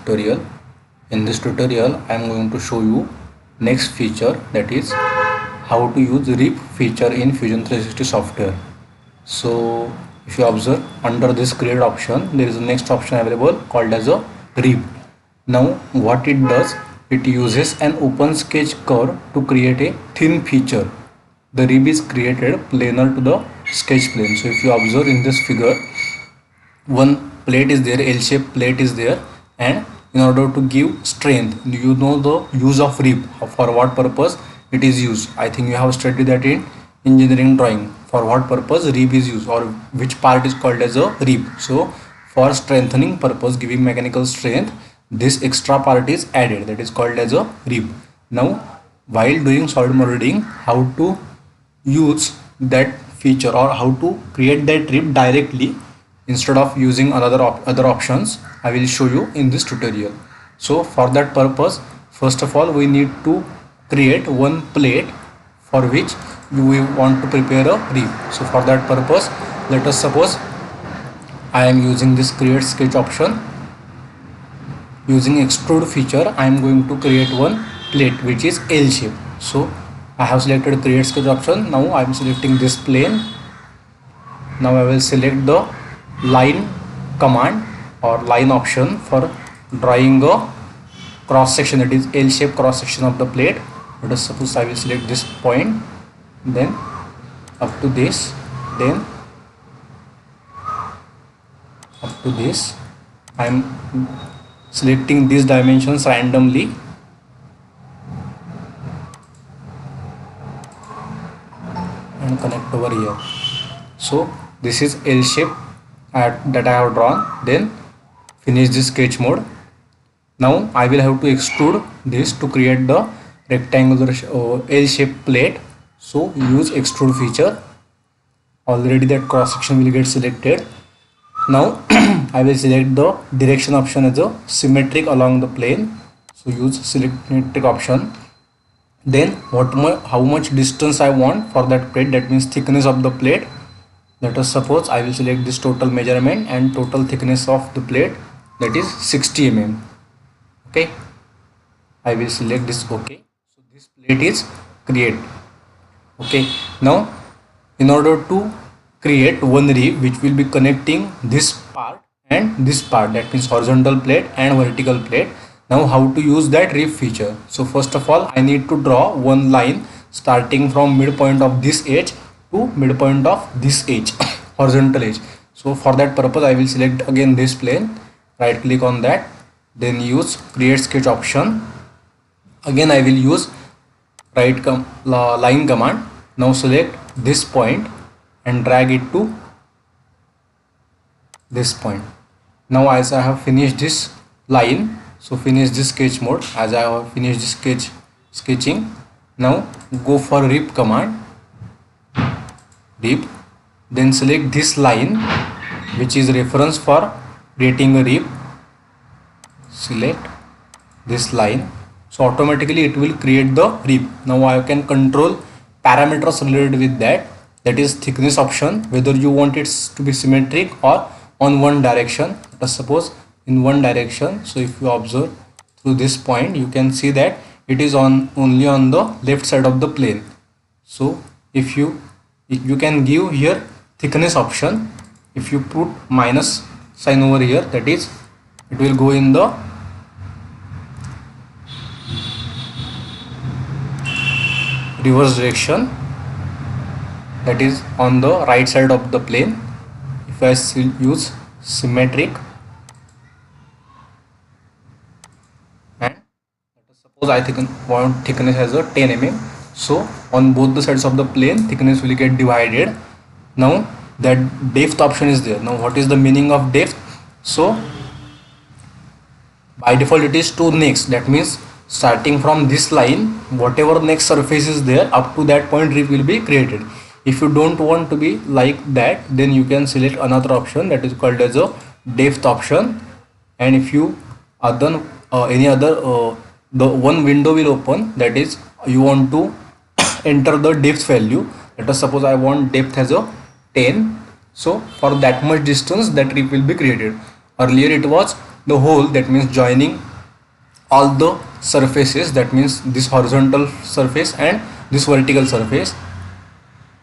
tutorial. In this tutorial I am going to show you next feature, that is how to use rib feature in Fusion 360 software. So if you observe, under this create option there is a next option available called as a rib. Now what it does, it uses an open sketch curve to create a thin feature. The rib is created planar to the sketch plane. So if you observe in this figure, one plate is there, L-shaped plate is there, and in order to give strength, you know the use of rib, for what purpose it is used. I think you have studied that in engineering drawing, for what purpose rib is used or which part is called as a rib. So for strengthening purpose, giving mechanical strength, this extra part is added, that is called as a rib. Now while doing solid molding, how to use that feature or how to create that rib directly instead of using other options, I will show you in this tutorial. So for that purpose, first of all we need to create one plate for which we want to prepare a rib. So for that purpose, let us suppose I am using this create sketch option. Using extrude feature, I am going to create one plate which is L shape. So I have selected create sketch option. Now I am selecting this plane. Now I will select the line command or line option for drawing a cross section, that is L shape cross section of the plate. Let us suppose I will select this point, then up to this, then up to this. I am selecting these dimensions randomly and connect over here. So this is L shape that I have drawn. Then finish this sketch mode. Now I will have to extrude this to create the rectangular L shaped plate. So use extrude feature. Already that cross section will get selected. Now I will select the direction option as a symmetric along the plane. So use symmetric option. Then how much distance I want for that plate, that means thickness of the plate. Let us suppose I will select this total measurement and total thickness of the plate, that is 60 mm. Okay, I will select this. Okay, so this plate is create. Okay, now in order to create one rib which will be connecting this part and this part, that means horizontal plate and vertical plate. Now how to use that rib feature? So first of all I need to draw one line starting from midpoint of this edge to midpoint of this edge, horizontal edge. So for that purpose I will select again this plane, right click on that, then use create sketch option. Again I will use line command. Now select this point and drag it to this point. Now as I have finished this line, so finish this sketch mode. As I have finished this sketching, now go for rib command, rib, then select this line which is reference for creating a rib. Select this line, so automatically it will create the rib. Now I can control parameters related with that, that is thickness option, whether you want it to be symmetric or on one direction. Let us suppose in one direction. So if you observe through this point, you can see that it is only on the left side of the plane. So if you can give here thickness option. If you put minus sign over here, that is it will go in the reverse direction, that is on the right side of the plane. If I use symmetric, and let us suppose I want thickness as a 10 mm. So on both the sides of the plane thickness will get divided. Now that depth option is there. Now what is the meaning of depth? So by default it is 2 next, that means starting from this line, whatever next surface is there, up to that point rib will be created. If you don't want to be like that, then you can select another option that is called as a depth option. And if you any other the one window will open, that is you want to enter the depth value. Let us suppose I want depth as a 10. So for that much distance that rib will be created. Earlier it was the hole, that means joining all the surfaces, that means this horizontal surface and this vertical surface.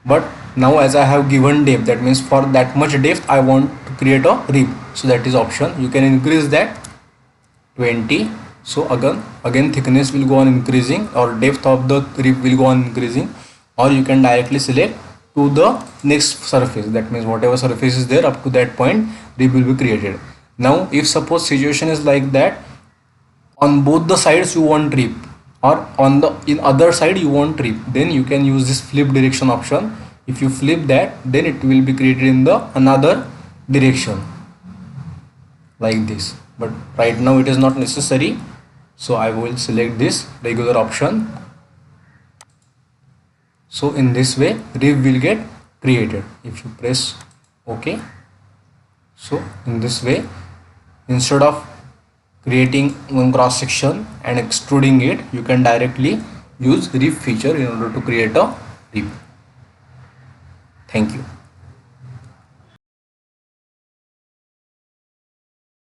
But now as I have given depth, that means for that much depth I want to create a rib, so that is option. You can increase that 20. So again thickness will go on increasing, or depth of the rib will go on increasing, or you can directly select to the next surface, that means whatever surface is there up to that point rib will be created. Now if suppose situation is like that, on both the sides you want rib, or on the other side you want rib, then you can use this flip direction option. If you flip that, then it will be created in the another direction like this. But right now it is not necessary, so I will select this regular option. So in this way rib will get created if you press OK. So in this way, instead of creating one cross section and extruding it, you can directly use rib feature in order to create a rib. Thank you.